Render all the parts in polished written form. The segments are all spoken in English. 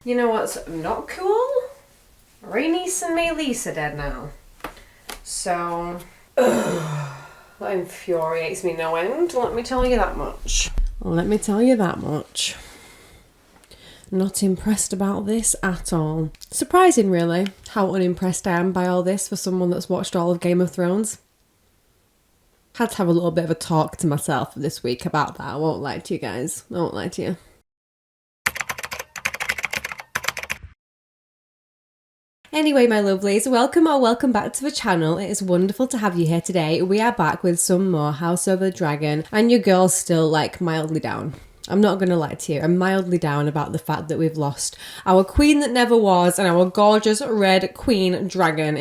You know what's not cool? Rhaenys and Meleys are dead now. So, that infuriates me no end, let me tell you that much. Let me tell you that much. Not impressed about this at all. Surprising, really, how unimpressed I am by all this for someone that's watched all of Game of Thrones. Had to have a little bit of a talk to myself this week about that, I won't lie to you guys. I won't lie to you. Anyway, my lovelies, welcome back to the channel. It is wonderful to have you here today. We are back with some more House of the Dragon, and your girl's still like mildly down. I'm not going to lie to you, I'm mildly down about the fact that we've lost our queen that never was and our gorgeous red queen dragon.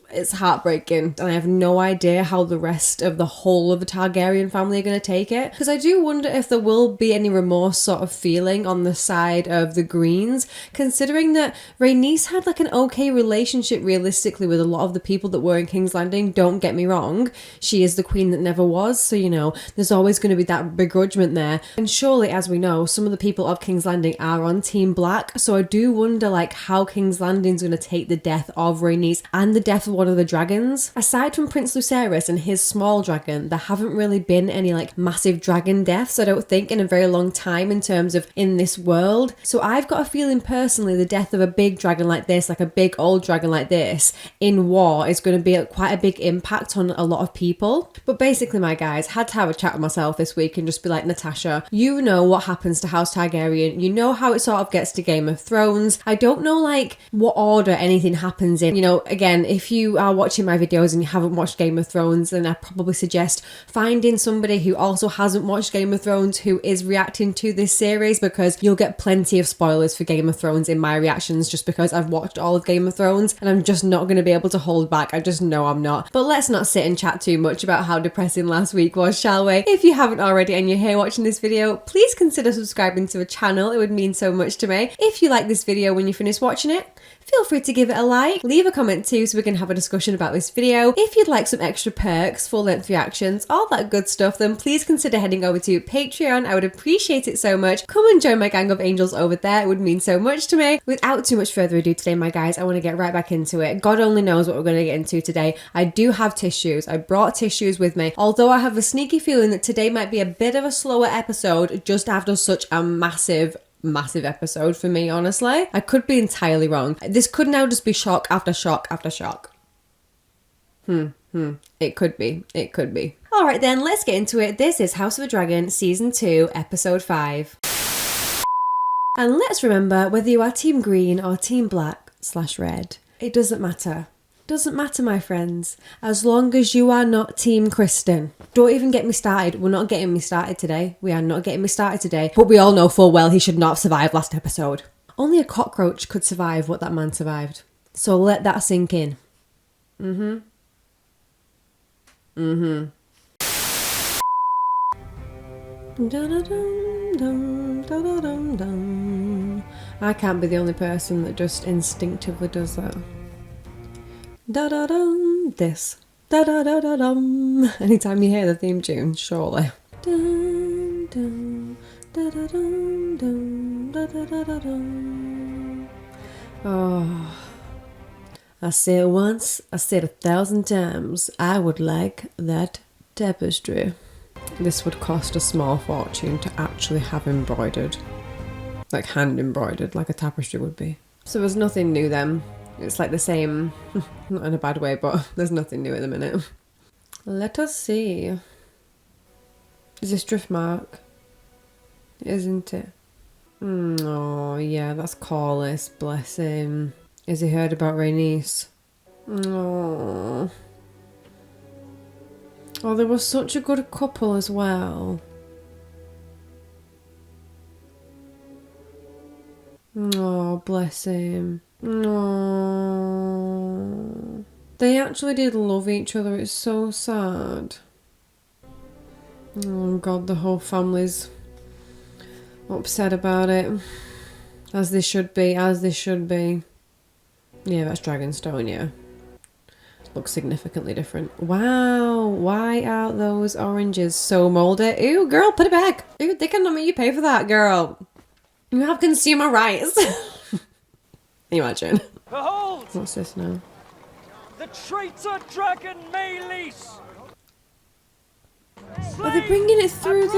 It's heartbreaking, and I have no idea how the rest of the whole of the Targaryen family are going to take it, because I do wonder if there will be any remorse sort of feeling on the side of the Greens, considering that Rhaenys had like an okay relationship realistically with a lot of the people that were in King's Landing. Don't get me wrong, she is the queen that never was, so you know there's always going to be that begrudgement there, and surely, as we know, some of the people of King's Landing are on Team Black, so I do wonder like how King's Landing's going to take the death of Rhaenys and the death of one of the dragons. Aside from Prince Lucerys and his small dragon, there haven't really been any like massive dragon deaths, I don't think, in a very long time in terms of in this world. So I've got a feeling personally the death of a big dragon like this, like a big old dragon like this in war, is going to be quite a big impact on a lot of people. But basically, my guys, had to have a chat with myself this week and just be like, Natasha, you know what happens to House Targaryen, you know how it sort of gets to Game of Thrones. I don't know like what order anything happens in. You know, again, if you are watching my videos and you haven't watched Game of Thrones, then I probably suggest finding somebody who also hasn't watched Game of Thrones who is reacting to this series, because you'll get plenty of spoilers for Game of Thrones in my reactions, just because I've watched all of Game of Thrones and I'm just not going to be able to hold back. I just know I'm not. But let's not sit and chat too much about how depressing last week was, shall we? If you haven't already and you're here watching this video, please consider subscribing to the channel. It would mean so much to me. If you like this video when you finish watching it, feel free to give it a like, leave a comment too so we can have a discussion about this video. If you'd like some extra perks, full-length reactions, all that good stuff, then please consider heading over to Patreon. I would appreciate it so much. Come and join my gang of angels over there. It would mean so much to me. Without too much further ado today, my guys, I want to get right back into it. God only knows what we're going to get into today. I do have tissues. I brought tissues with me, although I have a sneaky feeling that today might be a bit of a slower episode just after such a massive episode for me, honestly. I could be entirely wrong. This could now just be shock after shock after shock. It could be. It could be. Alright then, let's get into it. This is House of the Dragon Season 2, Episode 5. And let's remember, whether you are Team Green or Team Black/Red, it doesn't matter. Doesn't matter, my friends, as long as you are not Team Kristen. Don't even get me started. We're not getting me started today. We are not getting me started today. But we all know full well he should not have survived last episode. Only a cockroach could survive what that man survived. So let that sink in. I can't be the only person that just instinctively does that. Da-da-dum, this. Da-da-da-da-dum. Anytime you hear the theme tune, surely. Dun, dun, da-da-dum, dum, da-da-da-da-dum. Oh. I say it once, I say it 1,000 times. I would like that tapestry. This would cost a small fortune to actually have embroidered. Like hand embroidered, like a tapestry would be. So there's nothing new then. It's like the same, not in a bad way, but there's nothing new at the minute. Let us see. Is this Driftmark? Isn't it? Oh, yeah, that's Corlys, bless him. Has he heard about Rhaenys? Oh. Oh, they were such a good couple as well. Oh, bless him. No, they actually did love each other. It's so sad. Oh God, the whole family's upset about it, as they should be, as they should be. Yeah, that's Dragonstone. Yeah, looks significantly different. Wow, why are those oranges so mouldy? Ew, girl, put it back. Ew, they cannot make you pay for that, girl. You have consumer rights. Can you imagine? Behold! What's this now? The traitor dragon Maylis! Are they bringing it through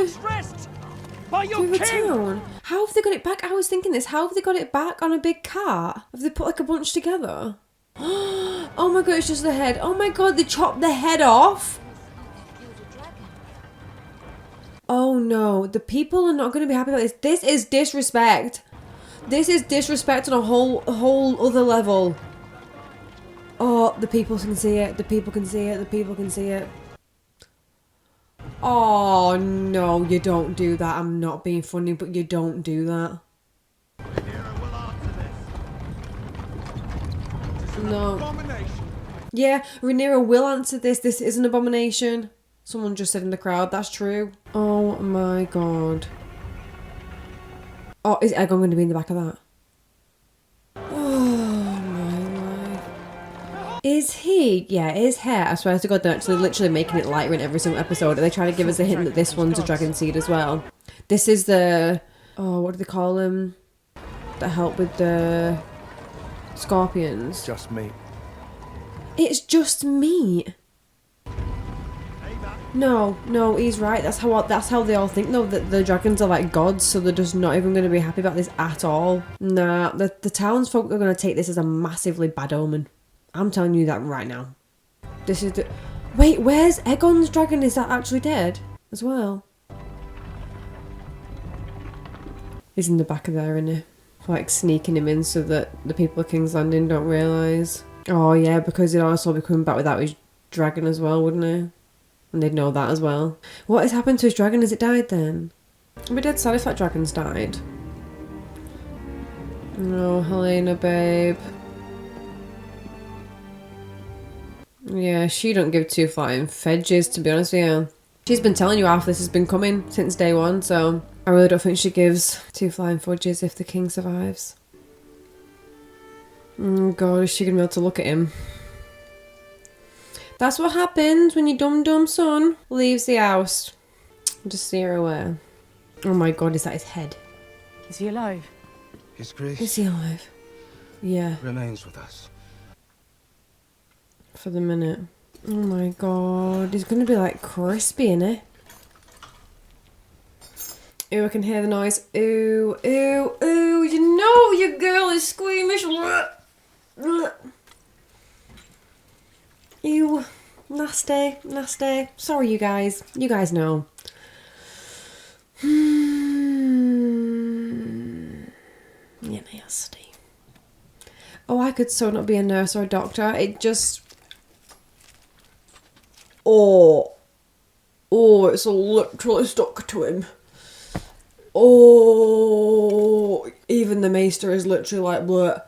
by your through the king! town? How have they got it back? I was thinking this. How have they got it back on a big cart? Have they put like a bunch together? Oh my god, it's just the head. Oh my god, they chopped the head off. Oh no, the people are not going to be happy about this. This is disrespect. This is disrespect on a whole other level. Oh, the people can see it. The people can see it. The people can see it. Oh no, you don't do that. I'm not being funny, but you don't do that. No. Yeah, Rhaenyra will answer this. This is an abomination. Someone just said in the crowd. That's true. Oh my god. Oh, is Aegon going to be in the back of that? Oh my life. Is he? Yeah, his hair. I swear to God, they're actually literally making it lighter in every single episode. Are they trying to give us a hint that this one's a dragon seed as well? This is the... Oh, what do they call them? That help with the scorpions. Just meat. It's just meat. No, he's right. That's how they all think though, that the dragons are like gods, so they're just not even going to be happy about this at all. Nah, the townsfolk are going to take this as a massively bad omen. I'm telling you that right now. This is the... Wait, where's Aegon's dragon? Is that actually dead as well? He's in the back of there, isn't he? Like sneaking him in so that the people of King's Landing don't realise. Oh yeah, because he'd also be coming back without his dragon as well, wouldn't he? And they'd know that as well. What has happened to his dragon? Has it died then? I'd be dead sad if that dragon's died. No, Helena, babe. Yeah, she don't give two flying fedges, to be honest with you. She's been telling you half this has been coming since day one, so I really don't think she gives two flying fudges if the king survives. Oh god, is she gonna be able to look at him? That's what happens when your dumb son leaves the house. Just so you're aware. Oh my god, is that his head? Is he alive? His grace Is he alive? Yeah, remains with us. for the minute. Oh my god, he's gonna be like crispy, innit? Ooh, I can hear the noise. Ooh, ooh, ooh, you know your girl is squeamish. Ew, nasty, nasty. Sorry, you guys. You guys know. You're nasty. Oh, I could so not be a nurse or a doctor. It just... Oh, it's literally stuck to him. Oh, even the maester is literally like, bleh.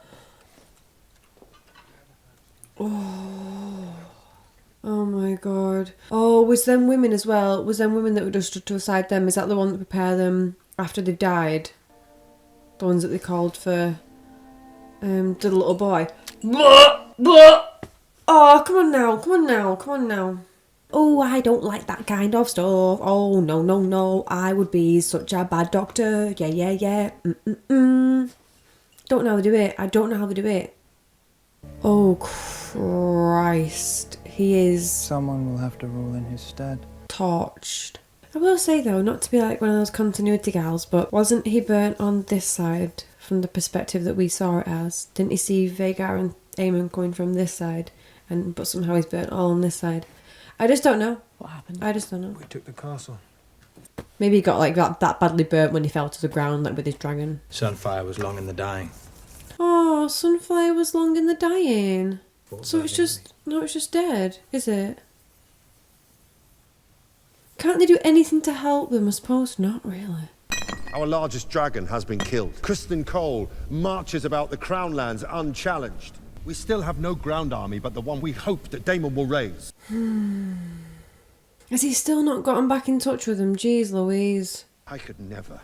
Oh my god. Oh, was them women as well? Was them women that were just stood to aside them? Is that the one that prepare them after they've died? The ones that they called for the little boy. Blah, blah. Oh, come on now, come on now, come on now. Oh, I don't like that kind of stuff. Oh, no, no, no. I would be such a bad doctor. Yeah, yeah, yeah. Don't know how to do it. I don't know how to do it. Oh, Christ. He is... Someone will have to rule in his stead. Torched. I will say though, not to be like one of those continuity gals, but wasn't he burnt on this side from the perspective that we saw it as? Didn't he see Vhagar and Aemon coming from this side, but somehow he's burnt all on this side? I just don't know. What happened? I just don't know. We took the castle. Maybe he got like that badly burnt when he fell to the ground, like with his dragon. Sunfire was long in the dying. Oh, Sunfire was long in the dying. Thought So that, it's didn't just... No, it's just dead, is it? Can't they do anything to help them? I suppose not, really. Our largest dragon has been killed. Kristen Cole marches about the Crown Lands unchallenged. We still have no ground army but the one we hope that Daemon will raise. Has he still not gotten back in touch with them? Jeez Louise. I could never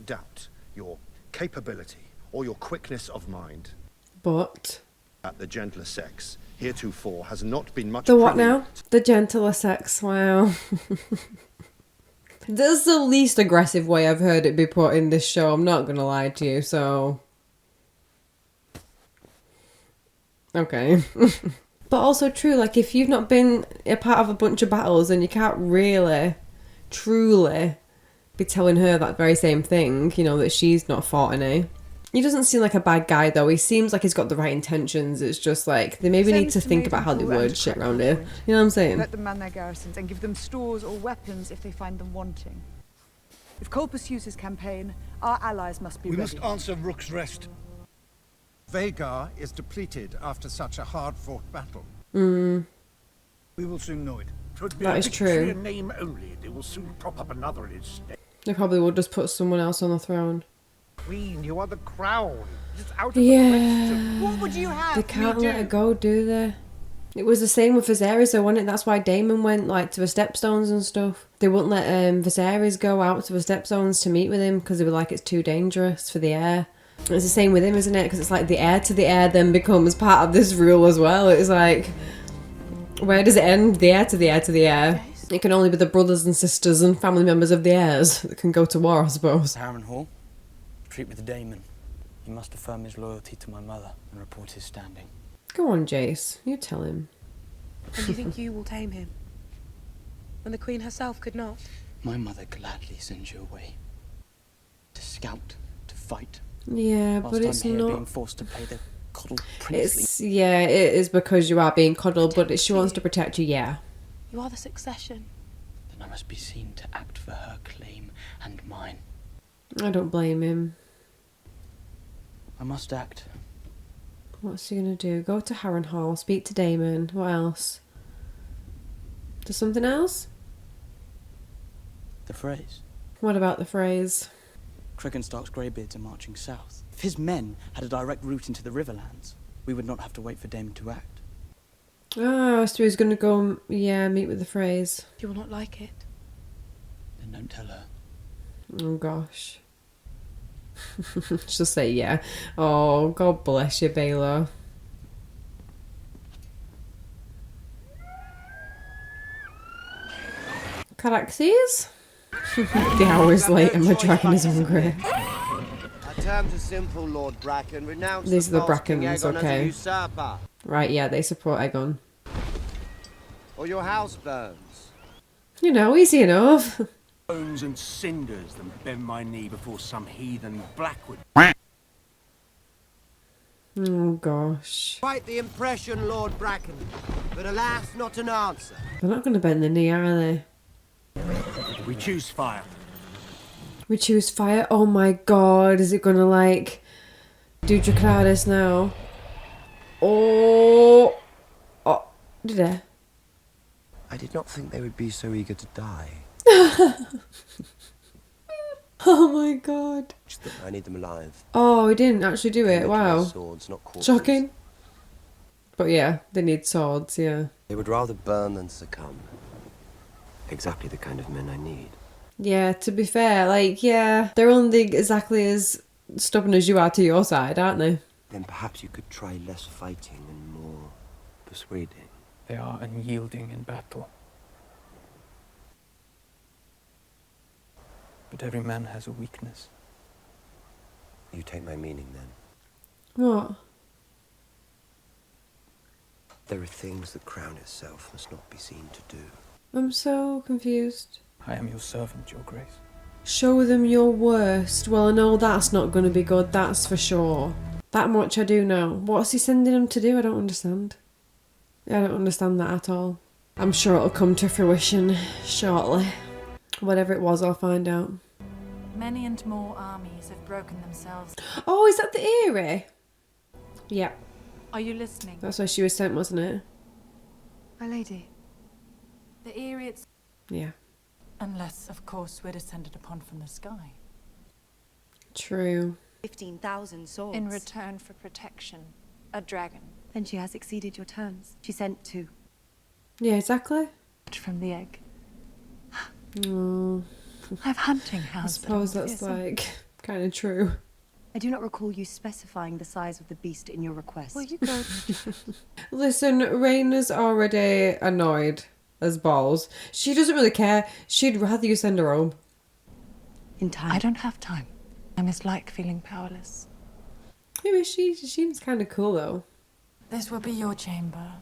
doubt your capability or your quickness of mind. But... At the gentler sex, heretofore has not been much... The what privy now? The gentler sex, wow. That's the least aggressive way I've heard it be put in this show, I'm not gonna lie to you, so... Okay. But also true, like, if you've not been a part of a bunch of battles, then you can't really, truly be telling her that very same thing, you know, that she's not fought any. He doesn't seem like a bad guy, though. He seems like he's got the right intentions. It's just like, they maybe need to think about how they word shit around here. You know what I'm saying? Let them man their garrisons and give them stores or weapons if they find them wanting. If Cole pursues his campaign, our allies must be We ready. must answer Rook's Rest. Vagar is depleted after such a hard-fought battle. We will soon know it. That is true. Name only. They will soon prop up another in its stead. They probably will just put someone else on the throne. Queen, you are the crown. It's out of the Yeah. question. What would you have They can't let her go, do they? It was the same with Viserys, though, wasn't it? That's why Daemon went, like, to the Stepstones and stuff. They wouldn't let Viserys go out to the Stepstones to meet with him because they were like, it's too dangerous for the heir. It's the same with him, isn't it? Because it's like the heir to the heir then becomes part of this rule as well. It's like, where does it end? The heir to the heir to the heir. It can only be the brothers and sisters and family members of the heirs that can go to war, I suppose. Harrenhal, treat with the Daemon. He must affirm his loyalty to my mother and report his standing. Go on, Jace. You tell him. And you think you will tame him? When the Queen herself could not? My mother gladly sends you away. To scout, to fight. Yeah, Whilst but I'm it's here not... being forced to play the coddled princely. It's, yeah, it is because you are being coddled, but she wants to protect you, yeah. You are the succession. Then I must be seen to act for her claim and mine. I don't blame him. I must act. What's he gonna do? Go to Harrenhal, speak to Daemon. What else? Do something else? The phrase. What about the phrase? Crickenstark's greybeards are marching south. If his men had a direct route into the Riverlands, we would not have to wait for Daemon to act. Oh, so he's gonna go, yeah, meet with the phrase. You will not like it. Then don't tell her. Oh gosh. She'll say yeah. Oh, God bless you, Baylor. Caraxes? The hour's late and my dragon is hungry. Our terms are simple, Lord Bracken. Renounce These are the false King Brackens, Aegon as a okay. usurper, Right, yeah, they support Aegon. or your house burns. You know, easy enough. Bones and cinders than bend my knee before some heathen Blackwood. Oh gosh. Quite the impression, Lord Bracken, but alas, not an answer. They're not going to bend the knee, are they? We choose fire. We choose fire. Oh my god, is it going to like do Dracarys now? Oh. Oh, did I? I did not think they would be so eager to die. Oh my god. I need them alive. Oh, he didn't actually do it. Wow. Swords, not corpses. Shocking. But yeah, they need swords, yeah. They would rather burn than succumb. Exactly the kind of men I need. Yeah, to be fair, like, yeah, they're only exactly as stubborn as you are to your side, aren't they? Then perhaps you could try less fighting and more persuading. They are unyielding in battle. But every man has a weakness. You take my meaning then. What? There are things the crown itself must not be seen to do. I'm so confused. I am your servant, your grace. Show them your worst. Well, I know that's not going to be good, that's for sure. That much I do know. What's he sending them to do? I don't understand. I don't understand that at all. I'm sure it'll come to fruition shortly. Whatever it was, I'll find out. Many and more armies have broken themselves. Oh, is that the Eyrie? Yeah. Are you listening? That's where she was sent, wasn't it? My lady. The Eyrie, it's... Yeah. Unless, of course, we're descended upon from the sky. True. 15,000 swords. In return for protection. A dragon. Then she has exceeded your terms. She sent 2. Yeah, exactly. From the egg. Oh. I've hunting I hounds. suppose that's like kind of true. I do not recall you specifying the size of the beast in your request. Well, you go. Listen, Rhaenyra's already annoyed as balls. She doesn't really care. She'd rather you send her home. In time. I don't have time. I mislike feeling powerless. Maybe she seems kind of cool though. This will be your chamber.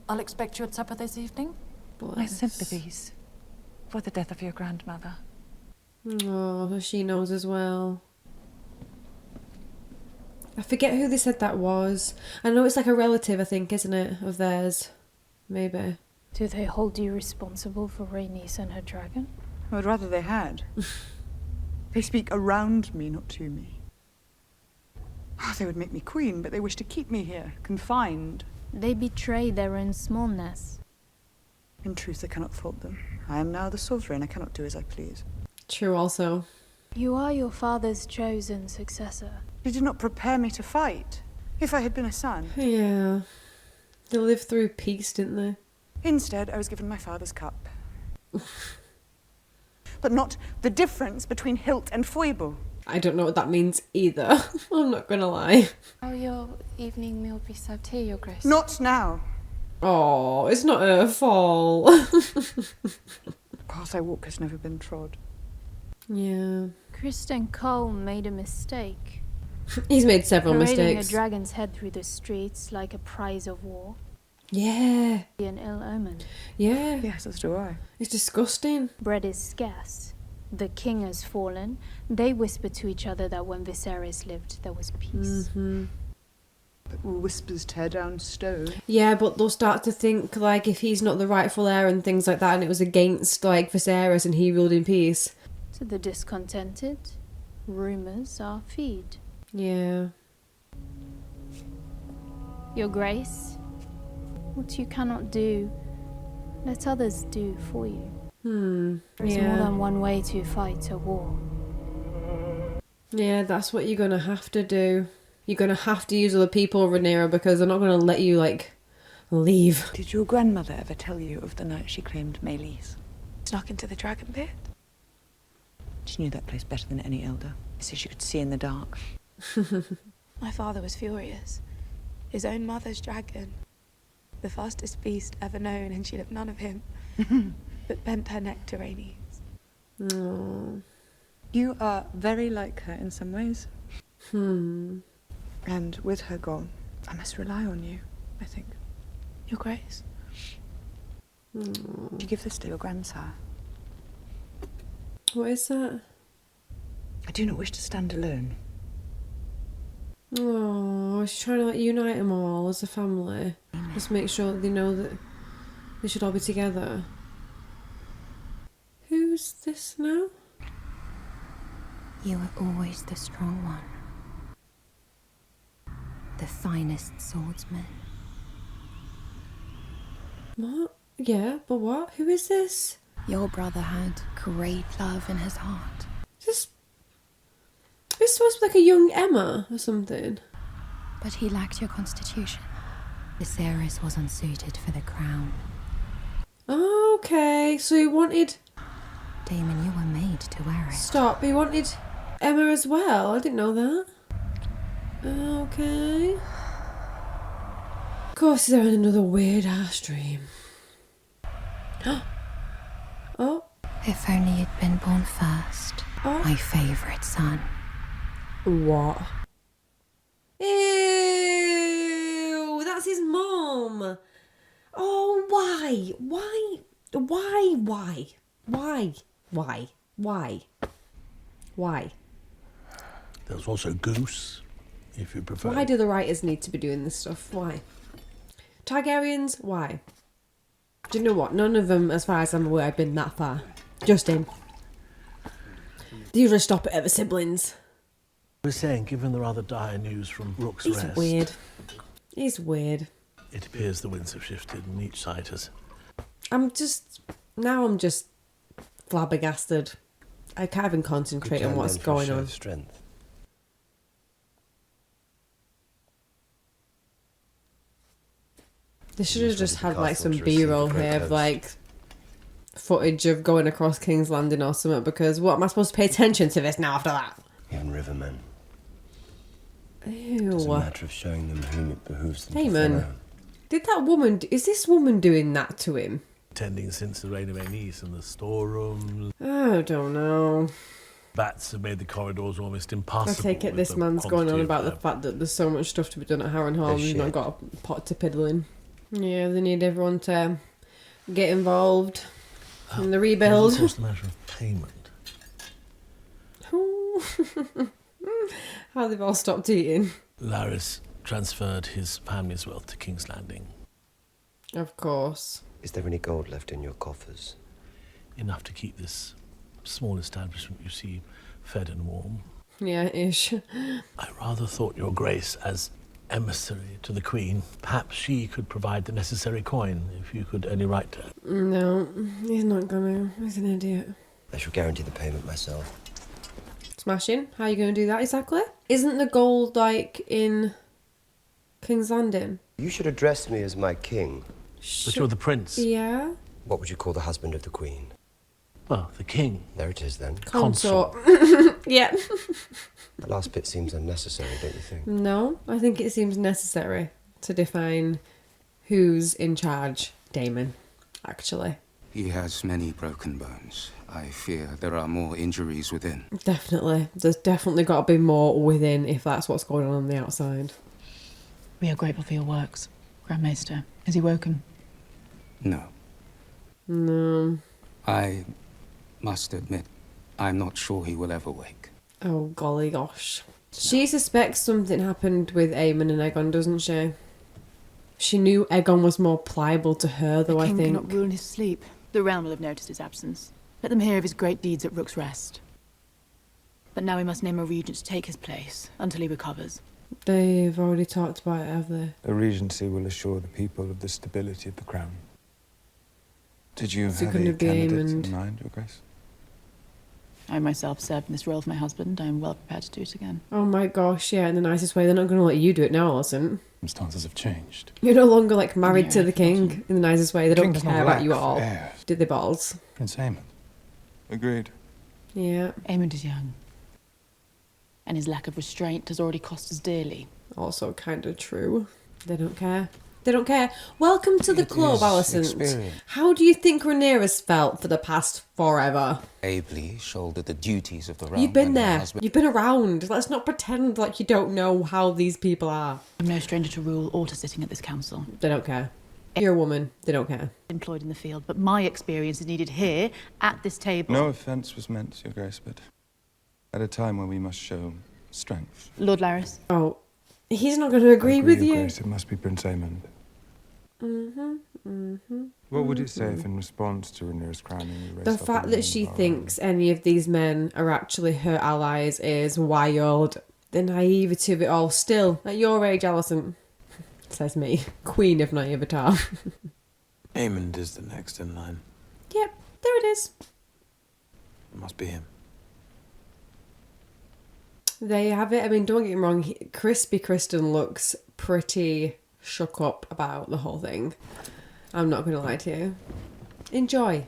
I'll expect you at supper this evening. My sympathies for the death of your grandmother. Oh, she knows as well. I forget who they said that was. I know it's like a relative, I think, isn't it, of theirs? Maybe. Do they hold you responsible for Rhaenys and her dragon? I would rather they had. They speak around me, not to me. They would make me queen, but they wish to keep me here, confined. They betray their own smallness. In truth, I cannot fault them. I am now the sovereign. I cannot do as I please. True also. You are your father's chosen successor. They did not prepare me to fight. If I had been a son. Yeah. They lived through peace, didn't they? Instead, I was given my father's cup. But not the difference between hilt and foible. I don't know what that means either. I'm not gonna lie. Will your evening meal be served here, Your Grace? Not now. Oh, it's not her fault. The path I walk has never been trod. Yeah. Kristen Cole made a mistake. He's made several Parading mistakes. a dragon's head through the streets like a prize of war. Yeah. Be an ill omen. Yeah. Yes, as do I. It's disgusting. Bread is scarce. The king has fallen. They whisper to each other that when Viserys lived, there was peace. But will whispers tear down stone? Yeah, but they'll start to think, like, if he's not the rightful heir and things like that, and it was against, like, Viserys and he ruled in peace. To the discontented, rumours are feed. Yeah. Your Grace, what you cannot do, let others do for you. There is more than one way to fight a war. Yeah, that's what you're gonna have to do. You're gonna have to use other people, Rhaenyra, because they're not gonna let you, like, leave. Did your grandmother ever tell you of the night she claimed Meleys? Snuck into the dragon pit? She knew that place better than any elder. So she could see in the dark. My father was furious. His own mother's dragon. The fastest beast ever known, and she'd have none of him. But bent her neck to Rhaenys. Oh. You are very like her in some ways. Hmm. And with her gone, I must rely on you, I think. Your Grace. Do you give this to your grandsire? What is that? I do not wish to stand alone. Oh, she's trying to, like, unite them all as a family. Just make sure that they know that they should all be together. Who's this now? You were always the strong one. The finest swordsman. What? Yeah, but what? Who is this? Your brother had great love in his heart. This supposed to be like a young Emma or something. But he lacked your constitution. Viserys was unsuited for the crown. Okay, so he wanted... Damon, you were made to wear it. Stop, he wanted Emma as well. I didn't know that. Okay. Of course, he's having another weird ass dream. Oh. If only you'd been born first. Oh. My favourite son. What? Ew, that's his mom. Oh, why? Why? Why? Why? Why? Why? Why? Why? There's also Goose, if you prefer. Why do the writers need to be doing this stuff? Why? Targaryens? Why? Do you know what? None of them, as far as I'm aware, have been that far. Just him. They usually stop at other siblings. I was saying, given the rather dire news from Rook's He's Rest, weird. He's weird. it appears the winds have shifted and each side has... I'm just flabbergasted. I can't even concentrate on what's going on. Strength. They should have just had like some B-roll here of like footage of going across King's Landing or something, because what am I supposed to pay attention to this now after that? Even rivermen. Ew. It's a matter of showing them whom it behooves them to Damon, follow. did that woman... Is this woman doing that to him? tending since the reign of Aenys, and the storerooms. I don't know. Bats have made the corridors almost I impossible. take it with this the man's going on quantity about of, the fact that there's so much stuff to be done at Harrenhal and he's not got a pot to piddle in. Yeah, they need everyone to get involved in the rebuild. It's just a matter of payment. How they've all stopped eating. Laris transferred his family's wealth to King's Landing. Of course. Is there any gold left in your coffers? Enough to keep this small establishment, you see, fed and warm. Yeah, ish. I rather thought, Your Grace, as emissary to the Queen, perhaps she could provide the necessary coin, if you could only write to her. No, he's not gonna. He's an idiot. I shall guarantee the payment myself. Smashing. How are you going to do that exactly? Isn't the gold, like, in King's Landing? You should address me as my king. But you're the prince. Yeah? What would you call the husband of the Queen? Well, the king. There it is, then. Consort. Yeah. The last bit seems unnecessary, don't you think? No, I think it seems necessary to define who's in charge. Damon, actually. He has many broken bones. I fear there are more injuries within. Definitely. There's definitely got to be more within if that's what's going on the outside. We are grateful for your works, Grand Maester. Is he woken? No. No. I must admit, I'm not sure he will ever wake. Oh, golly gosh. She suspects something happened with Aemon and Aegon, doesn't she? She knew Aegon was more pliable to her, though, I The king think. cannot rule in his sleep. The realm will have noticed his absence. Let them hear of his great deeds at Rook's Rest. But now we must name a regent to take his place until he recovers. They've already talked about it, have they? The regency will assure the people of the stability of the crown. Did you Is it have gonna a be candidate Aemond? in mind, Your Grace? I myself served in this role for my husband. I am well prepared to do it again. Oh my gosh, yeah, in the nicest way. They're not going to let you do it now, Alison. Circumstances have changed. You're no longer, like, married to Yeah, the king in the nicest way. They The king don't does not care about lack you at all. heirs. Did they, balls? Prince Aemon. Agreed. Yeah. Aemond is young. And his lack of restraint has already cost us dearly. Also kind of true. They don't care. They don't care. Welcome to the club, is Alison. experience. How do you think Rhaenyra's felt for the past forever? Ably shouldered the duties of the realm. You've been when her there. husband- You've been around. Let's not pretend like you don't know how these people are. I'm no stranger to rule or to sitting at this council. They don't care. You're a woman. They don't care. Employed in the field, but my experience is needed here, at this table. No offence was meant, Your Grace, but at a time when we must show strength. Lord Laris. Oh, he's not going to agree with Your you. Grace, it must be Prince Aemond. What would it say if in response to Rhaenyra's crowning you raised The up fact a that woman she of our thinks any of these men are actually her allies is wild. The naivety of it all. Still, at your age, Alison, says me, Queen of Naivete. Aemond is the next in line. Yep, there it is. It must be him. There you have it. I mean, don't get me wrong, Crispy Kristen looks pretty shook up about the whole thing. I'm not going to lie to you. Enjoy.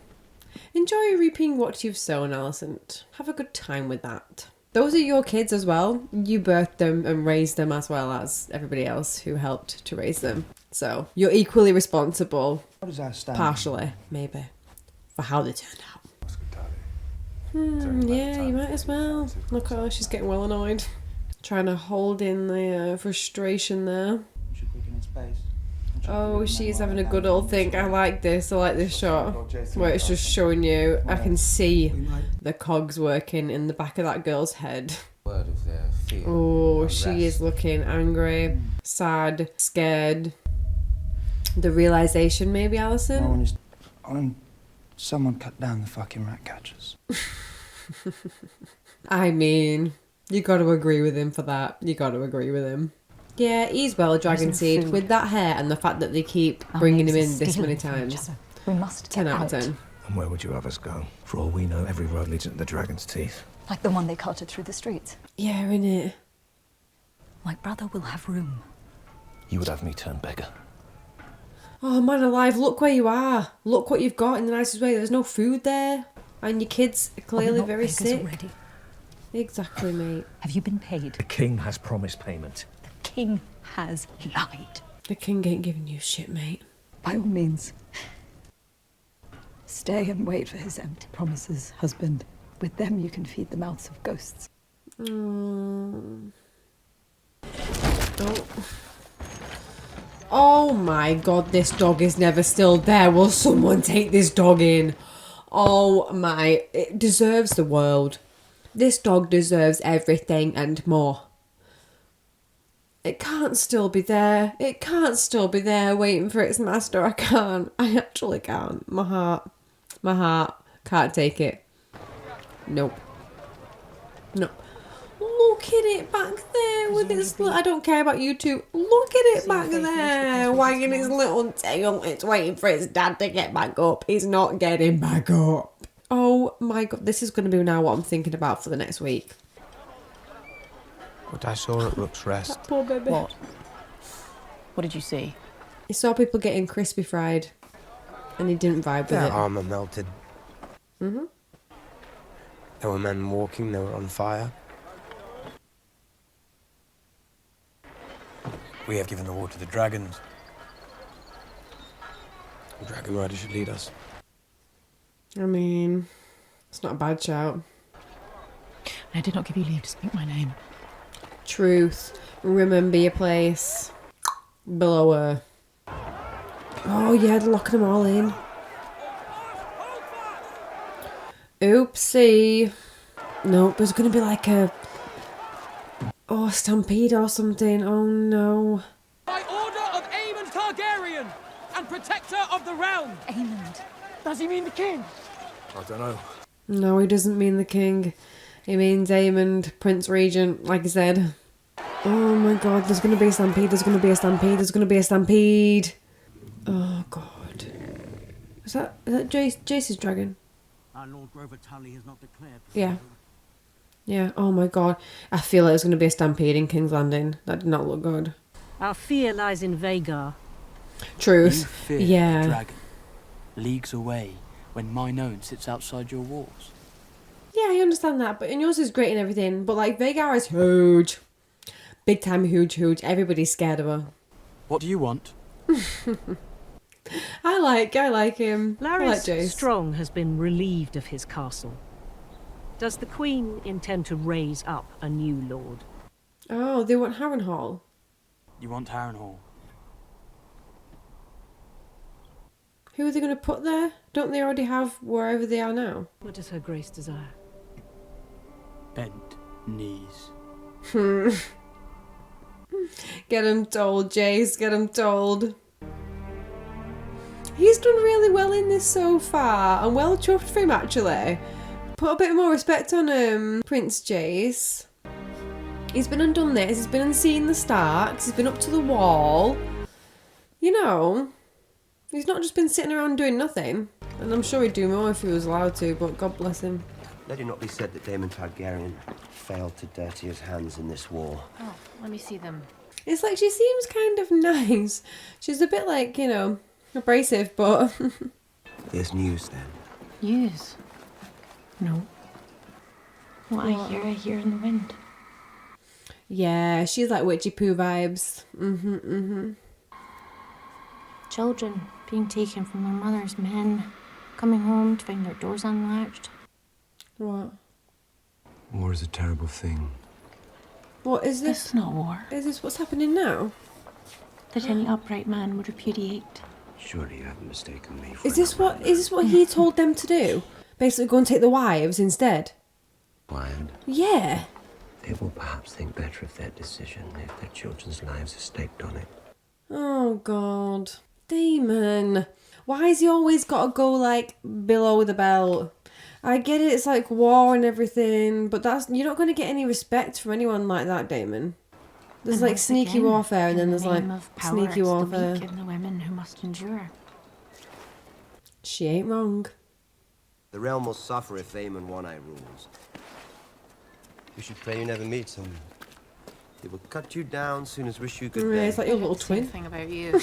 Enjoy reaping what you've sown, Alison. Have a good time with that. Those are your kids as well. You birthed them and raised them as well as everybody else who helped to raise them. So you're equally responsible, What is our stand? partially, maybe, for how they turned out. Yeah, you might as well. Look at her, she's getting well annoyed. Trying to hold in the frustration there. Oh, she's having a good old think. I like this shot. Where it's just showing you, I can see the cogs working in the back of that girl's head. Word of their fear. Oh, she is looking angry, sad, scared. The realisation, maybe, Alison? No one is... Someone cut down the fucking rat catchers. I mean, you got to agree with him for that. You got to agree with him. Yeah, he's well, Dragon Seed. With that hair and the fact that they keep bringing him in this many times. We must 10 get out of 10. And where would you have us go? For all we know, every road leads into the Dragon's Teeth. Like the one they carted through the streets. Yeah, innit? My brother will have room. You would have me turn beggar. Oh, man alive, look where you are. Look what you've got in the nicest way. There's no food there. And your kids are clearly not very beggars sick. already. Exactly, mate. Have you been paid? The king has promised payment. The king has lied. The king ain't giving you shit, mate. By all means. Stay and wait for his empty promises, husband. With them you can feed the mouths of ghosts. Oh my god, this dog is never still there. Will someone take this dog in? Oh my, it deserves the world. This dog deserves everything and more. It can't still be there. It can't still be there waiting for its master. I can't. I actually can't. My heart can't take it. Nope. Nope. Look at it back there with its I don't care about you two. Look at it back there, wagging its little tail. It's waiting for its dad to get back up. He's not getting back up. Oh my god, this is going to be now what I'm thinking about for the next week. What I saw at Rook's Rest. That poor baby. What? What did you see? He saw people getting crispy fried, and he didn't vibe with Their it. armour melted. Mm-hmm. There were men walking, they were on fire. We have given the war to the dragons. The dragon rider should lead us. I mean, it's not a bad shout. I did not give you leave to speak my name. Truth. Remember your place. Below her. Oh yeah, they're locking them all in. Oopsie. Nope, there's gonna be like a stampede or something. Oh no. By order of Aemon Targaryen and protector of the realm. Aemond. Does he mean the king? I don't know. No, he doesn't mean the king. He means Aemond, Prince Regent, like I said. Oh my god, there's gonna be a stampede, there's gonna be a stampede, there's gonna be a stampede. Oh god. Is that Jace's dragon? Our Lord Grover Tully has not declared. Yeah. Yeah, oh my god. I feel like there's gonna be a stampede in King's Landing. That did not look good. Our fear lies in Vhagar. Truth. You fear Yeah. the dragon, leagues away, when mine own sits outside your walls. Yeah, I understand that, and yours is great and everything, but like Vhagar is huge. Big time huge. Everybody's scared of her. What do you want? I like him. I like Larys Jace. Strong has been relieved of his castle. Does the Queen intend to raise up a new lord? Oh, they want Harrenhal. You want Harrenhal? Who are they going to put there? Don't they already have wherever they are now? What does her grace desire? Bent knees. Get him told, Jace. Get him told. He's done really well in this so far. I'm well chuffed for him, actually. Put a bit more respect on Prince Jace. He's been and done this. He's been and seen the Starks. He's been up to the wall. You know, he's not just been sitting around doing nothing. And I'm sure he'd do more if he was allowed to, but God bless him. Let it not be said that Daemon Targaryen failed to dirty his hands in this war. Oh, let me see them. It's like she seems kind of nice. She's a bit like, you know, abrasive, but... There's news then. News? No. What I hear in the wind. Yeah, she's like witchy poo vibes. Children being taken from their mothers, men coming home to find their doors unlatched. What? War is a terrible thing. What is this? It's not war. Is this what's happening now? That any upright man would repudiate. Surely you haven't mistaken me for Is this what he told them to do? Basically go and take the wives instead? Wild. Yeah. They will perhaps think better of their decision if their children's lives are staked on it. Oh god. Daemon. Why has he always got to go like below the belt? I get it, it's like war and everything, but you're not going to get any respect from anyone like that, Daemon. There's like sneaky warfare, and then there's like sneaky warfare. The weak and the women who must endure. She ain't wrong. The realm will suffer if Aemon One-Eye rules. You should pray you never meet him. He will cut you down soon as wish you good day. It's like your little twin. Thing about you.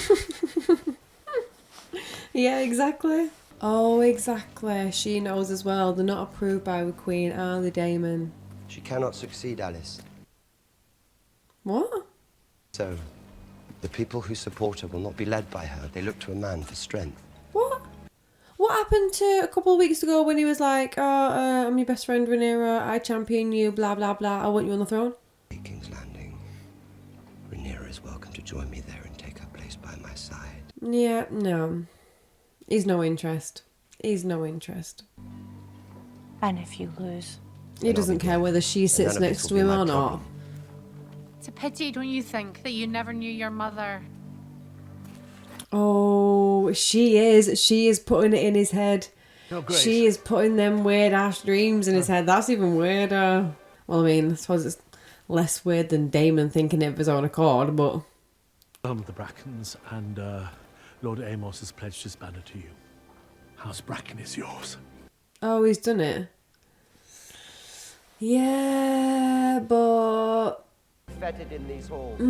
Yeah, exactly. Oh, exactly. She knows as well. They're not approved by the Queen, are they, Daemon? She cannot succeed, Alice. What? So, the people who support her will not be led by her. They look to a man for strength. What? What happened to a couple of weeks ago when he was like, oh, I'm your best friend, Rhaenyra, I champion you, blah, blah, blah, I want you on the throne? King's Landing. Rhaenyra is welcome to join me there and take her place by my side. Yeah, no. He's no interest. He's no interest. And if you lose? He doesn't care whether she sits next to him or not. It's a pity, don't you think, that you never knew your mother? Oh, she is. She is putting it in his head. Oh, Grace. She is putting them weird ass dreams in his head. That's even weirder. Well, I mean, I suppose it's less weird than Daemon thinking it of his own accord, but... The Brackens, and Lord Amos has pledged his banner to you. House Bracken is yours. Oh, he's done it? Yeah, but... Fettered in these halls.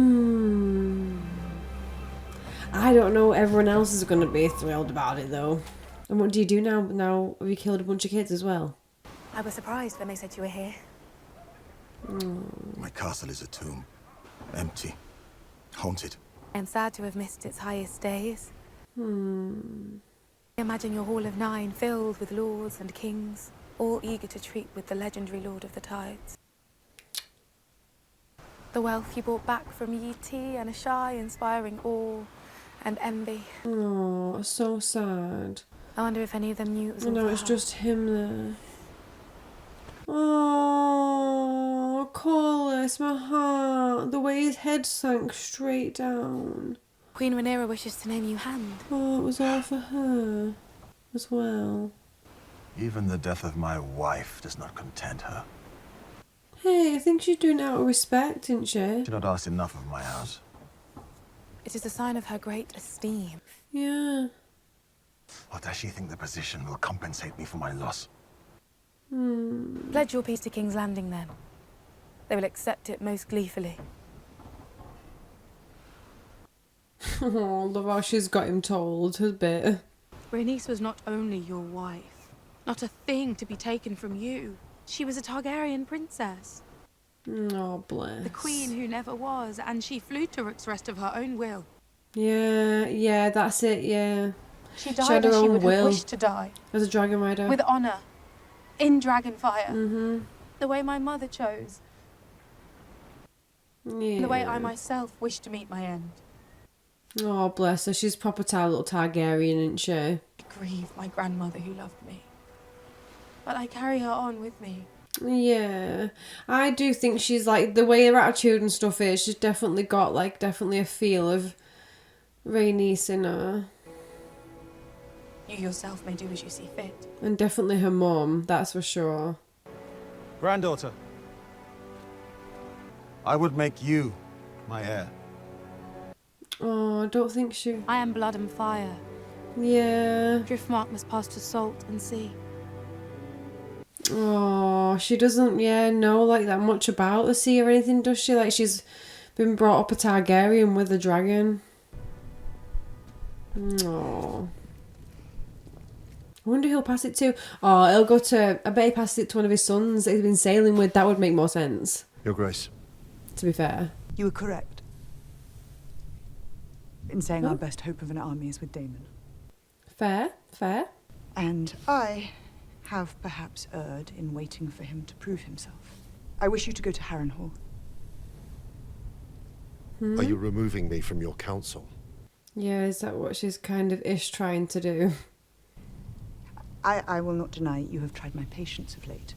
I don't know. Everyone else is going to be thrilled about it, though. And what do you do now? Now, have you killed a bunch of kids as well? I was surprised when they said you were here. My castle is a tomb. Empty. Haunted. I'm sad to have missed its highest days. Imagine your Hall of Nine filled with lords and kings, all eager to treat with the legendary Lord of the Tides. The wealth you brought back from Yi Ti and a shy, inspiring awe and envy. Oh, so sad. I wonder if any of them knew it was all No, for it's her. just him there. Oh, Corlys, my heart. The way his head sank straight down. Queen Rhaenyra wishes to name you Hand. Oh, it was all for her as well. Even the death of my wife does not content her. Hey, I think she's doing it out of respect, isn't she? She not asked enough of my house. It is a sign of her great esteem. Yeah. Or does she think the position will compensate me for my loss? Pledge your peace to King's Landing, then. They will accept it most gleefully. Oh, love how she's got him told a bit. Rhaenys was not only your wife, not a thing to be taken from you. She was a Targaryen princess. Oh, bless. The queen who never was, and she flew to Rook's Rest of her own will. Yeah, that's it, yeah. She had died her as she own would will. have wished to die. As a dragon rider. With honour. In Dragonfire. The way my mother chose. Yeah. The way I myself wish to meet my end. Oh, bless her. She's proper little Targaryen, isn't she? I grieve my grandmother who loved me. But I carry her on with me. Yeah. I do think she's like, the way her attitude and stuff is, she's definitely got like, definitely a feel of Rhaenys in her. You yourself may do as you see fit. And definitely her mum, that's for sure. Granddaughter, I would make you my heir. Oh, I don't think she... I am blood and fire. Yeah. Driftmark must pass to salt and sea. Oh, she doesn't, know like that much about the sea or anything, does she? Like, she's been brought up a Targaryen with a dragon. Oh. I wonder who he'll pass it to. Oh, he'll go to... I bet he passes it to one of his sons that he's been sailing with. That would make more sense. Your Grace. To be fair. You were correct in saying our best hope of an army is with Daemon. Fair. And I have perhaps erred in waiting for him to prove himself. I wish you to go to Harrenhal. Are you removing me from your council? Yeah, is that what she's kind of trying to do? I will not deny you have tried my patience of late.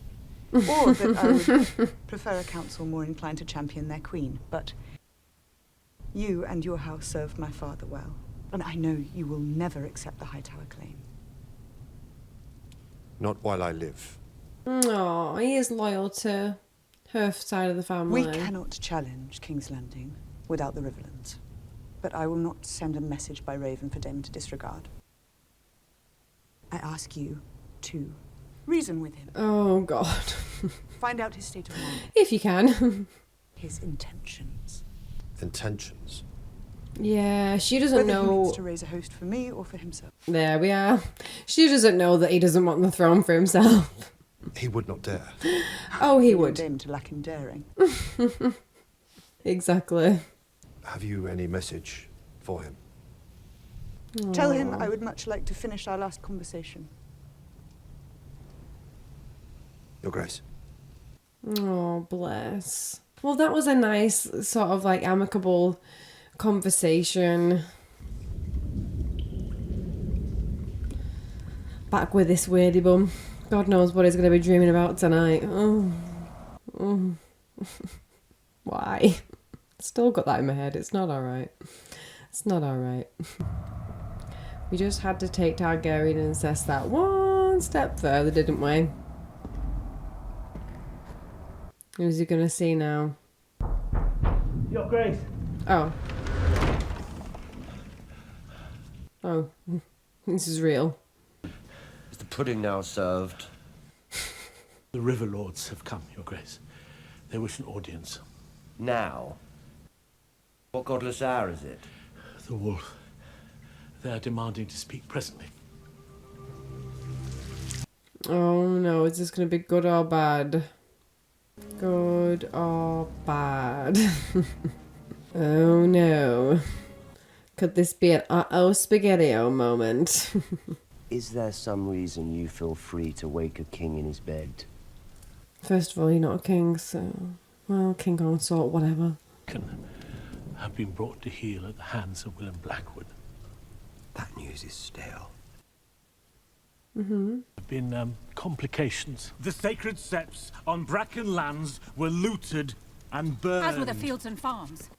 Or that I would prefer a council more inclined to champion their queen. But you and your house served my father well. And I know you will never accept the Hightower claim. Not while I live. Oh, he is loyal to her side of the family. We cannot challenge King's Landing without the Riverlands. But I will not send a message by Raven for Daemon to disregard. I ask you to reason with him. Oh, God. Find out his state of mind. If you can. His intentions. Intentions? Yeah, she doesn't Whether know... he means to raise a host for me or for himself. There we are. She doesn't know that he doesn't want the throne for himself. He would not dare. Oh, he would. Daemon to lack in daring. Exactly. Have you any message for him? Tell him I would much like to finish our last conversation Your Grace. Oh, bless. Well, that was a nice sort of like amicable conversation. Back with this weirdy bum. God knows what he's going to be dreaming about tonight. Oh. Why? Still got that in my head. It's not alright. It's not alright. We just had to take Targaryen and assess that one step further, didn't we? Who's he going to see now? Your Grace. Oh. Oh. This is real. Is the pudding now served? The River Lords have come, Your Grace. They wish an audience. Now? What godless hour is it? The wolf. They are demanding to speak presently. Oh no, is this going to be good or bad? Good or bad? Oh no. Could this be an uh-oh spaghetti-o moment? Is there some reason you feel free to wake a king in his bed? First of all, you're not a king, so... Well, king consort, whatever. Have been brought to heel at the hands of Willem Blackwood. That news is stale. Mm-hmm. There have been complications. The sacred septs on Bracken lands were looted and burned. As were the fields and farms.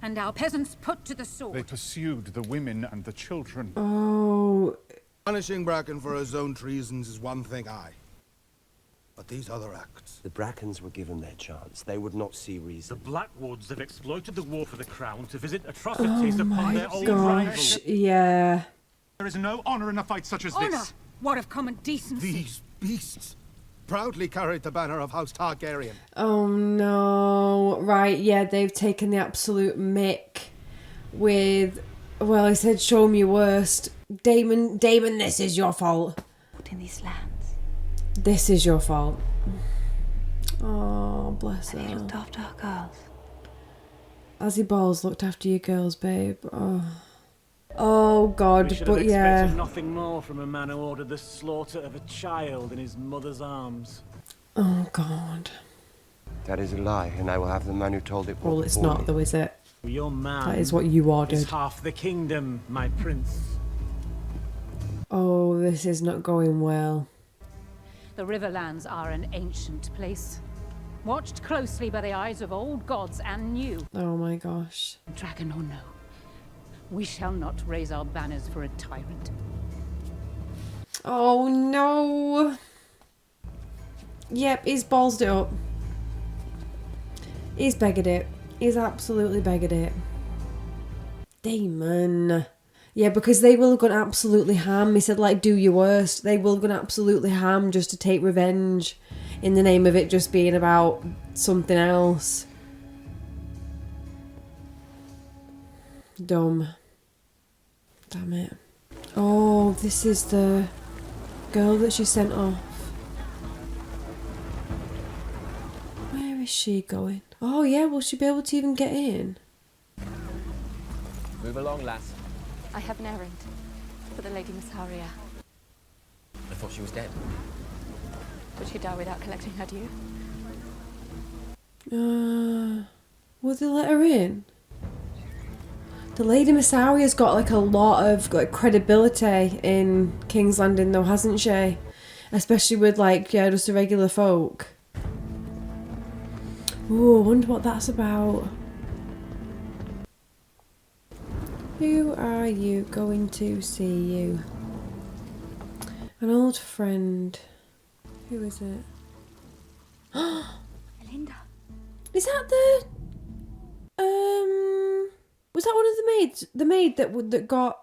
And our peasants put to the sword. They pursued the women and the children. Oh. Punishing Bracken for his own treasons is one thing, aye. But these other acts... The Brackens were given their chance. They would not see reason. The Blackwoods have exploited the war for the crown to visit atrocities upon their old Gosh, rivals. yeah. There is no honor in a fight such as Honor? this. What of common decency? These beasts proudly carried the banner of House Targaryen. Oh no. Right, yeah, they've taken the absolute mick with... Well, he said, show me your worst. Damon, this is your fault. Put in these lands. This is your fault. Oh, bless her. He looked after our girls. As he balls looked after your girls, babe. Oh God, We should but have yeah. expected nothing more from a man who ordered the slaughter of a child in his mother's arms. Oh God. That is a lie, and I will have the man who told it. Well, it's not though, is it? Your man That is what you ordered. is half the kingdom, my prince. Oh, this is not going well. The Riverlands are an ancient place, watched closely by the eyes of old gods and new. Oh my gosh. Dragon or no, we shall not raise our banners for a tyrant. Oh no. Yep, he's ballsed it up. He's begged it. He's absolutely begged it. Damon. Yeah, because they will go and absolutely ham. He said, like, do your worst. They will go and absolutely ham just to take revenge in the name of it just being about something else. Dumb. Damn it. Oh, this is the girl that she sent off. Where is she going? Oh, yeah, will she be able to even get in? Move along, lass. I have an errand for the Lady Missaria. I thought she was dead. Would she die without collecting her due? Will they let her in? The Lady Missaria's got like a lot of like credibility in King's Landing though, hasn't she? Especially with like, yeah, just the regular folk. Ooh, I wonder what that's about. Who are you going to see you? An old friend. Who is it? Melinda. Is that the... Was that one of the maids? The maid that got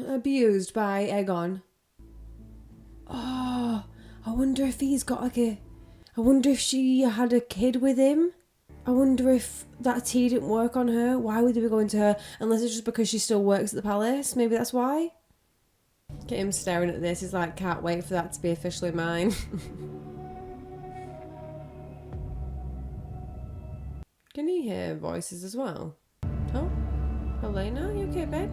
abused by Aegon? Oh, I wonder if he's got like a... I wonder if she had a kid with him. I wonder if that tea didn't work on her. Why would they be going to her? Unless it's just because she still works at the palace. Maybe that's why. Get him staring at this. He's like, can't wait for that to be officially mine. Can you hear voices as well? Oh, Helena, you okay, babe?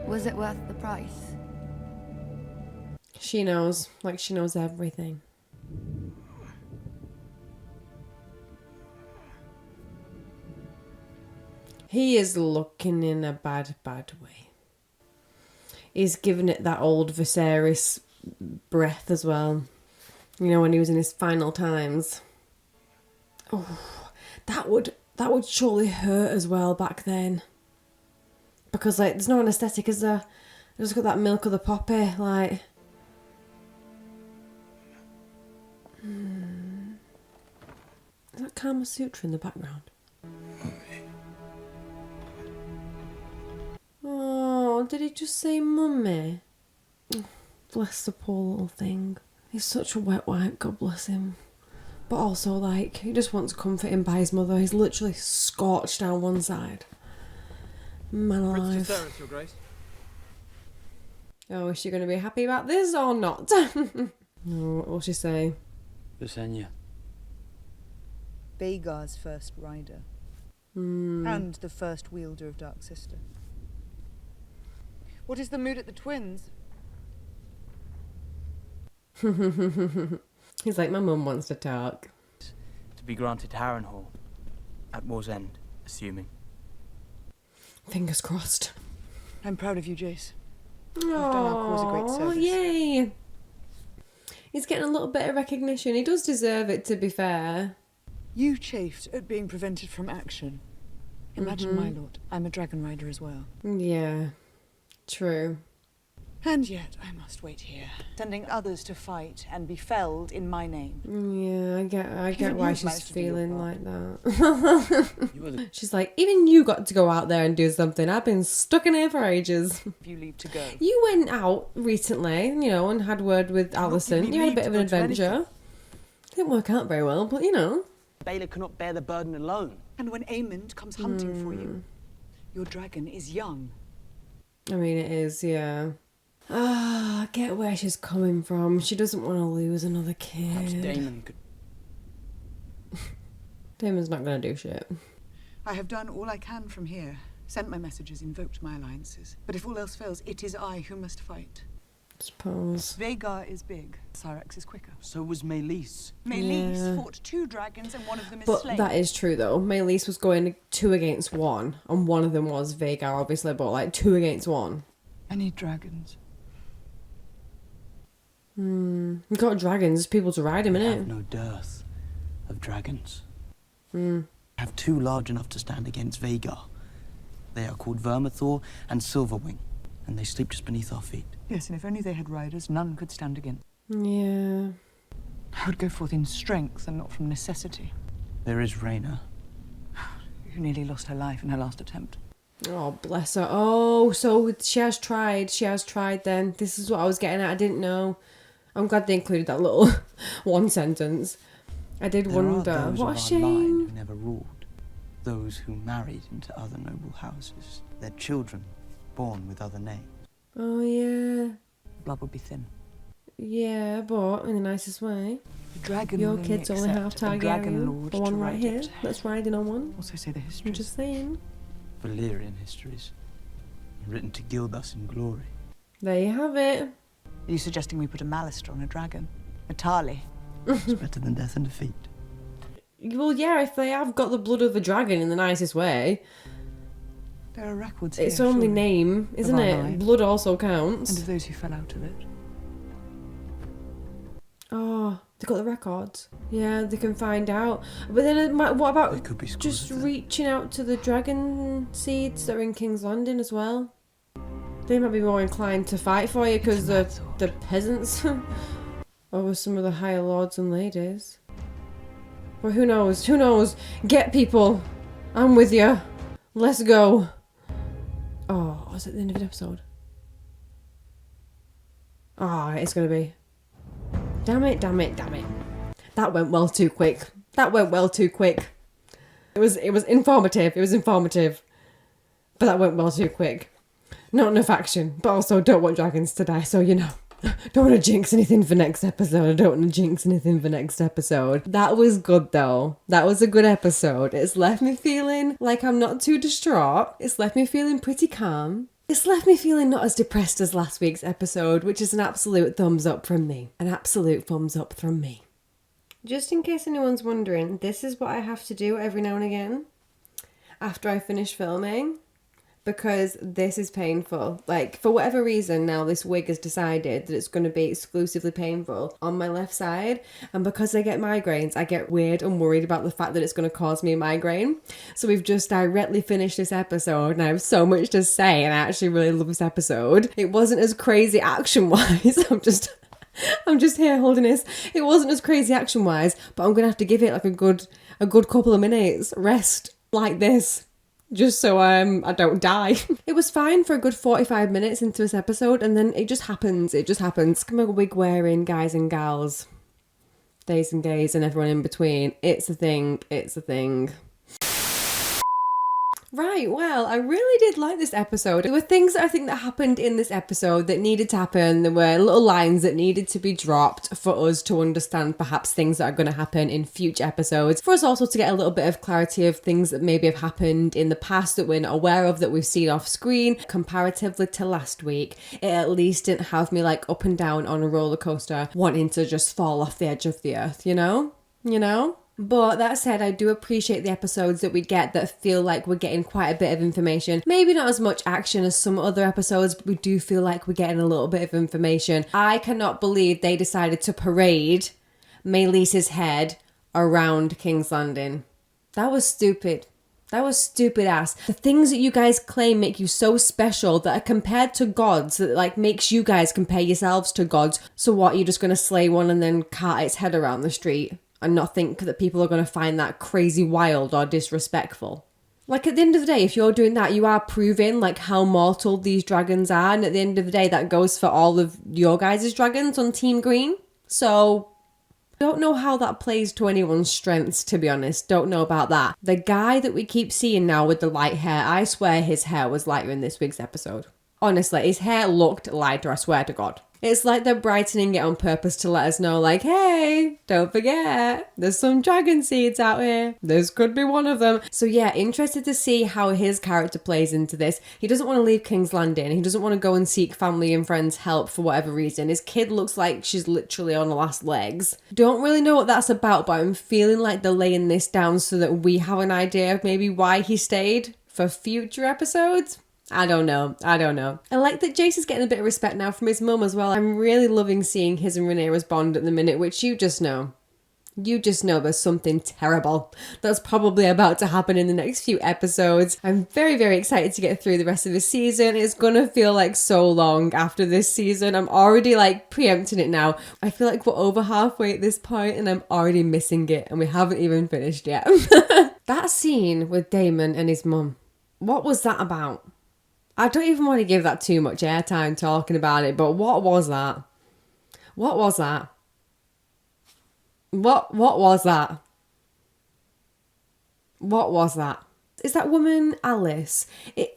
Was it worth the price? She knows. Like, she knows everything. He is looking in a bad, bad way. He's giving it that old Viserys breath as well. You know, when he was in his final times. Oh, that would surely hurt as well back then. Because, like, there's no anaesthetic, is there? I just got that milk of the poppy, like... Is that Kama Sutra in the background? Oh, did he just say mummy? Oh, bless the poor little thing. He's such a wet wipe, God bless him. But also, like, he just wants comforting by his mother. He's literally scorched down one side. Man alive. Prince Viserys, Your Grace. Oh, is she going to be happy about this or not? Oh, what will she say? Visenya. Vhagar's first rider. Hmm. And the first wielder of Dark Sister. What is the mood at the twins? He's like, my mum wants to talk. To be granted Harrenhal. At war's end, assuming. Fingers crossed. I'm proud of you, Jace. Oh, You've done our cause a great service. Yay! He's getting a little bit of recognition. He does deserve it, to be fair. You chafed at being prevented from action. Imagine, my lord, I'm a dragon rider as well. Yeah, true. And yet I must wait here, sending others to fight and be felled in my name. Yeah, I get Even why you've she's managed to do your feeling part. like that. She's like, even you got to go out there and do something. I've been stuck in here for ages. If you leave to go. You went out recently, you know, and had word with Alison. You had a bit of an adventure. Didn't work out very well, but you know. Baylor cannot bear the burden alone. And when Aemond comes hunting for you, your dragon is young. I mean, it is, yeah. Ah, I get where she's coming from. She doesn't want to lose another kid. Perhaps Daemon could... Daemon's not going to do shit. I have done all I can from here. Sent my messages, invoked my alliances. But if all else fails, it is I who must fight. Suppose. Vhagar is big. Syrax is quicker. So was Meleys. Meleys fought 2 dragons and one of them is But slain. that is true, though. Meleys was going 2 against 1, and one of them was Vhagar, obviously, but like 2 against 1. I need dragons. We've got dragons, people to ride him, We innit? have no dearth of dragons. Hmm. I have 2 large enough to stand against Vhagar. They are called Vermithor and Silverwing, and they sleep just beneath our feet. Yes, and if only they had riders, none could stand against. Yeah. I would go forth in strength and not from necessity. There is Rhaena. Who nearly lost her life in her last attempt. Oh, bless her. Oh, so she has tried. She has tried then. This is what I was getting at. I didn't know. I'm glad they included that little one sentence. I did wonder. There are those What a of our shame. line who never ruled. Those who married into other noble houses. Their children born with other names. Oh, yeah. Blood would be thin. Yeah, but in the nicest way. The dragon Your will kids only have accept a dragon Targaryen. lord The one to right ride here. it. That's riding on one. Also say the I'm histories. just saying. Valyrian histories. Written to gild us in glory. There you have it. Are you suggesting we put a Malister on a dragon? A Tarly? It's better than death and defeat. Well, yeah, if they have got the blood of the dragon in the nicest way. There are records It's here, only surely, name, of isn't our it? line. Blood also counts. And of those who fell out of it. Oh, they got the records. Yeah, they can find out. But then, what about There could be scores just of them. reaching out to the dragon seeds that are in King's Landing as well? They might be more inclined to fight for you because the peasants over some of the higher lords and ladies. But who knows? Who knows? Get people. I'm with you. Let's go. Oh, was it the end of the episode? Ah, it's gonna be. Damn it, damn it, damn it. That went well too quick. That went well too quick. It was informative. It was informative. But that went well too quick. Not enough action, but also don't want dragons to die, so you know. Don't want to jinx anything for next episode. I don't want to jinx anything for next episode. That was good though. That was a good episode. It's left me feeling like I'm not too distraught. It's left me feeling pretty calm. It's left me feeling not as depressed as last week's episode, which is an absolute thumbs up from me. An absolute thumbs up from me. Just in case anyone's wondering, this is what I have to do every now and again after I finish filming, because this is painful. Like, for whatever reason, now this wig has decided that it's going to be exclusively painful on my left side, and because I get migraines, I get weird and worried about the fact that it's going to cause me a migraine. So we've just directly finished this episode, and I have so much to say, and I actually really love this episode. It wasn't as crazy action-wise. I'm just here holding this. It wasn't as crazy action-wise, but I'm going to have to give it like a good couple of minutes rest like this, just so I don't die. It was fine for a good 45 minutes into this episode, and then it just happens. Come on, wig wearing guys and gals, days and gays, and everyone in between. It's a thing. Right, well, I really did like this episode. There were things that I think that happened in this episode that needed to happen. There were little lines that needed to be dropped for us to understand perhaps things that are going to happen in future episodes. For us also to get a little bit of clarity of things that maybe have happened in the past that we're not aware of, that we've seen off screen. Comparatively to last week, it at least didn't have me like up and down on a roller coaster wanting to just fall off the edge of the earth, you know? But that said, I do appreciate the episodes that we get that feel like we're getting quite a bit of information. Maybe not as much action as some other episodes, but we do feel like we're getting a little bit of information. I cannot believe they decided to parade Maylise's head around King's Landing. That was stupid. That was stupid ass. The things that you guys claim make you so special that are compared to gods, that like makes you guys compare yourselves to gods. So what, you're just going to slay one and then cart its head around the street and not think that people are going to find that crazy wild or disrespectful? Like, at the end of the day, if you're doing that, you are proving like how mortal these dragons are. And at the end of the day, that goes for all of your guys' dragons on Team Green. So don't know how that plays to anyone's strengths, to be honest. Don't know about that. The guy that we keep seeing now with the light hair, I swear his hair was lighter in this week's episode. Honestly, his hair looked lighter, I swear to God. It's like they're brightening it on purpose to let us know, like, hey, don't forget, there's some dragon seeds out here. This could be one of them. So yeah, interested to see how his character plays into this. He doesn't want to leave King's Landing. He doesn't want to go and seek family and friends' help for whatever reason. His kid looks like she's literally on her last legs. Don't really know what that's about, but I'm feeling like they're laying this down so that we have an idea of maybe why he stayed for future episodes. I don't know. I like that Jace is getting a bit of respect now from his mum as well. I'm really loving seeing his and Rhaenyra's bond at the minute, which you just know. You just know there's something terrible that's probably about to happen in the next few episodes. I'm very, very excited to get through the rest of the season. It's gonna feel like so long after this season. I'm already like preempting it now. I feel like we're over halfway at this point and I'm already missing it and we haven't even finished yet. That scene with Daemon and his mum, what was that about? I don't even want to give that too much airtime talking about it, but what was that? What was that? What was that? What was that? Is that woman Alice?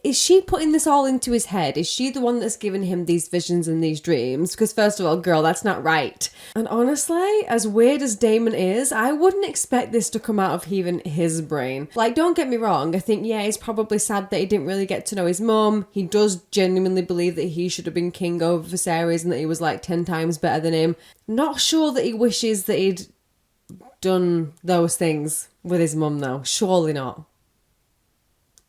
Is she putting this all into his head? Is she the one that's giving him these visions and these dreams? Because first of all, girl, that's not right. And honestly, as weird as Daemon is, I wouldn't expect this to come out of even his brain. Like, don't get me wrong. I think, yeah, he's probably sad that he didn't really get to know his mum. He does genuinely believe that he should have been king over Viserys and that he was like 10 times better than him. Not sure that he wishes that he'd done those things with his mum, though. Surely not.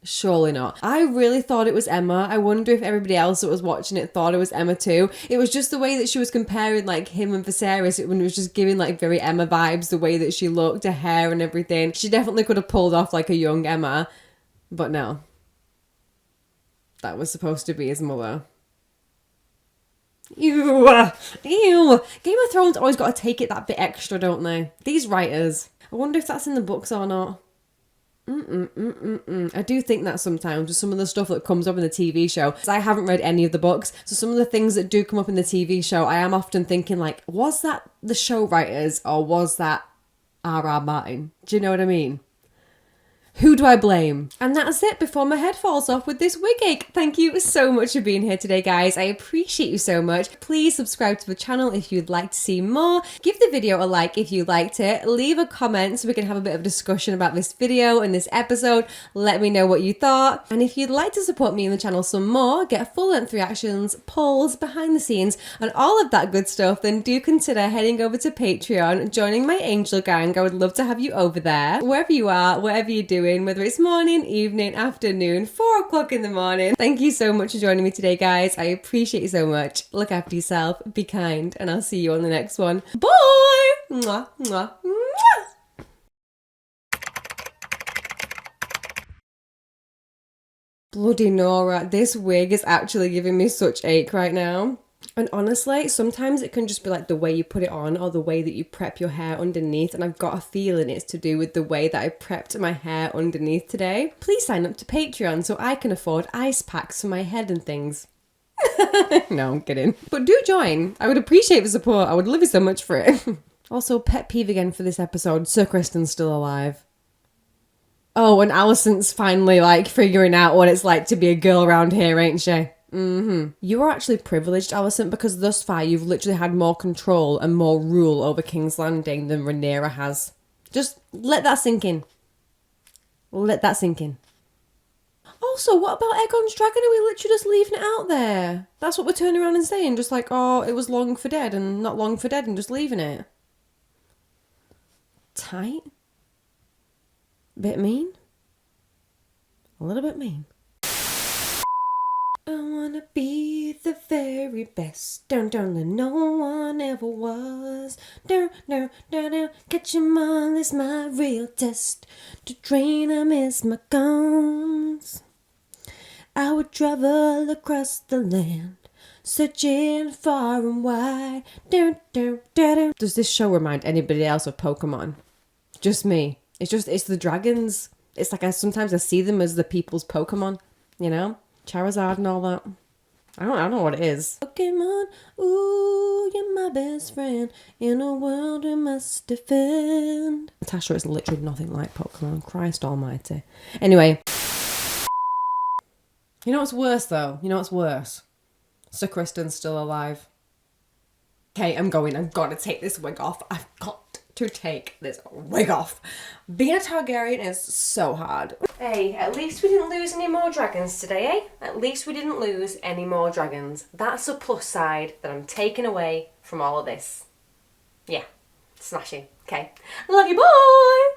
Surely not. I really thought it was Emma. I wonder if everybody else that was watching it thought it was Emma too. It was just the way that she was comparing like him and Viserys. It was just giving like very Emma vibes, the way that she looked, her hair and everything. She definitely could have pulled off like a young Emma. But no. That was supposed to be his mother. Ew. Ew. Game of Thrones always got to take it that bit extra, don't they? These writers. I wonder if that's in the books or not. I do think that sometimes with some of the stuff that comes up in the TV show. I haven't read any of the books, so some of the things that do come up in the TV show, I am often thinking like, was that the show writers or was that R.R. Martin? Do you know what I mean? Who do I blame? And that's it before my head falls off with this wig ache. Thank you so much for being here today, guys. I appreciate you so much. Please subscribe to the channel if you'd like to see more. Give the video a like if you liked it. Leave a comment so we can have a bit of a discussion about this video and this episode. Let me know what you thought. And if you'd like to support me and the channel some more, get full-length reactions, polls, behind the scenes, and all of that good stuff, then do consider heading over to Patreon, joining my angel gang. I would love to have you over there. Wherever you are, whatever you're doing, whether it's morning, evening, afternoon, 4 o'clock in the morning. Thank you so much for joining me today, guys. I appreciate you so much. Look after yourself, be kind, and I'll see you on the next one. Bye! Mwah, mwah, mwah! Bloody Nora, this wig is actually giving me such ache right now. And honestly, sometimes it can just be like the way you put it on or the way that you prep your hair underneath, and I've got a feeling it's to do with the way that I prepped my hair underneath today. Please sign up to Patreon so I can afford ice packs for my head and things. No, I'm kidding. But do join. I would appreciate the support. I would love you so much for it. Also, pet peeve again for this episode, Sir Kristen's still alive. Oh, and Alison's finally like figuring out what it's like to be a girl around here, ain't she? You are actually privileged, Alison, because thus far you've literally had more control and more rule over King's Landing than Rhaenyra has. Just let that sink in. Let that sink in. Also, what about Aegon's dragon? Are we literally just leaving it out there? That's what we're turning around and saying, just like, oh, it was long for dead and not long for dead and just leaving it. Tight? Bit mean? A little bit mean. I wanna be the very best. Down, down, that no one ever was. Down, down, down, down. Catch 'em all is my real test. To drain 'em is my guns. I would travel across the land, searching far and wide. Down, down, down, down. Does this show remind anybody else of Pokemon? Just me. It's the dragons. It's like sometimes I see them as the people's Pokemon, you know? Charizard and all that. I don't know what it is. Pokemon, ooh, you're my best friend. In a world we must defend. Tasha is literally nothing like Pokemon. Christ almighty. Anyway. You know what's worse though? You know what's worse? Sir Kristen's still alive. Okay, I'm going. I've got to take this wig off. I've got to take this wig off. Being a Targaryen is so hard. Hey, at least we didn't lose any more dragons today, eh? At least we didn't lose any more dragons. That's a plus side that I'm taking away from all of this. Yeah, smashing. Okay. Love you, boy!